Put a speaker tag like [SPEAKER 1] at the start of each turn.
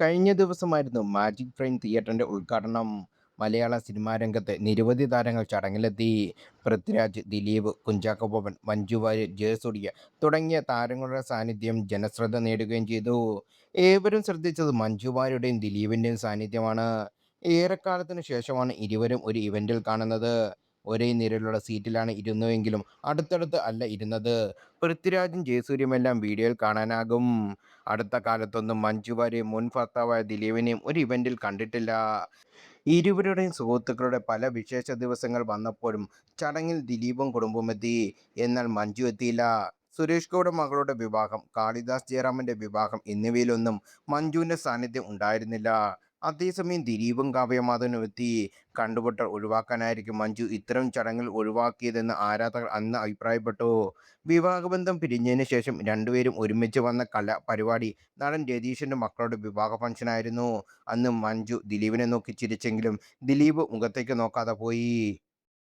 [SPEAKER 1] കഴിഞ്ഞ ദിവസമായിരുന്നു magic frame തിയേറ്ററിന്റെ ഉദ്ഘാടനം. മലയാള സിനിമാ രംഗത്തെ നിരവധി താരങ്ങൾ ചടങ്ങിലെത്തി. പൃഥ്വിരാജ്, ദിലീപ്, കുഞ്ചാക്കോ ബോബൻ, മഞ്ജു വാര്യർ, ജയസൂര്യ തുടങ്ങിയ താരങ്ങളുടെ സാന്നിധ്യം ജനശ്രദ്ധ നേടുകയും ചെയ്തു. ഏവരും ശ്രദ്ധിച്ചത് മഞ്ജു വാര്യരുടെയും ദിലീപിന്റെയും സാന്നിധ്യമാണ്. ഏറെക്കാലത്തിനു ശേഷമാണ് ഇരുവരും ഒരു ഇവന്റിൽ കാണുന്നത്. ഒരേ നിരയിലുള്ള സീറ്റിലാണ് ഇരുന്നുവെങ്കിലും അടുത്തടുത്ത് അല്ല ഇരുന്നത്. പൃഥ്വിരാജും ജയസൂര്യയുമെല്ലാം വീഡിയോയിൽ കാണാനാകും. അടുത്ത കാലത്തൊന്നും മഞ്ജു വാര്യരെയും മുൻ ഭർത്താവായ ദിലീപിനെയും ഒരു ഇവന്റിൽ കണ്ടിട്ടില്ല. ഇരുവരുടെയും സുഹൃത്തുക്കളുടെ പല വിശേഷ ദിവസങ്ങൾ വന്നപ്പോഴും ചടങ്ങിൽ ദിലീപും കുടുംബവും എത്തി. എന്നാൽ മഞ്ജു എത്തിയില്ല. സുരേഷ് ഗോപിയുടെ മകളുടെ വിവാഹം, കാളിദാസ് ജയറാമിന്റെ വിവാഹം എന്നിവയിലൊന്നും മഞ്ജുവിന്റെ സാന്നിധ്യം ഉണ്ടായിരുന്നില്ല. അതേസമയം ദിലീപും കാവ്യമാധവനും എത്തി. കണ്ടുമുട്ടൽ ഒഴിവാക്കാനായിരിക്കും മഞ്ജു ഇത്തരം ചടങ്ങിൽ ഒഴിവാക്കിയതെന്ന് ആരാധകർ അന്ന് അഭിപ്രായപ്പെട്ടു. വിവാഹബന്ധം പിരിഞ്ഞതിന് ശേഷം രണ്ടുപേരും ഒരുമിച്ച് വന്ന പരിപാടി നടൻ രതീഷിന്റെ മക്കളുടെ വിവാഹ ഫംഗ്ഷനായിരുന്നു. അന്ന് മഞ്ജു ദിലീപിനെ നോക്കി ചിരിച്ചെങ്കിലും ദിലീപ് മുഖത്തേക്ക് നോക്കാതെ പോയി.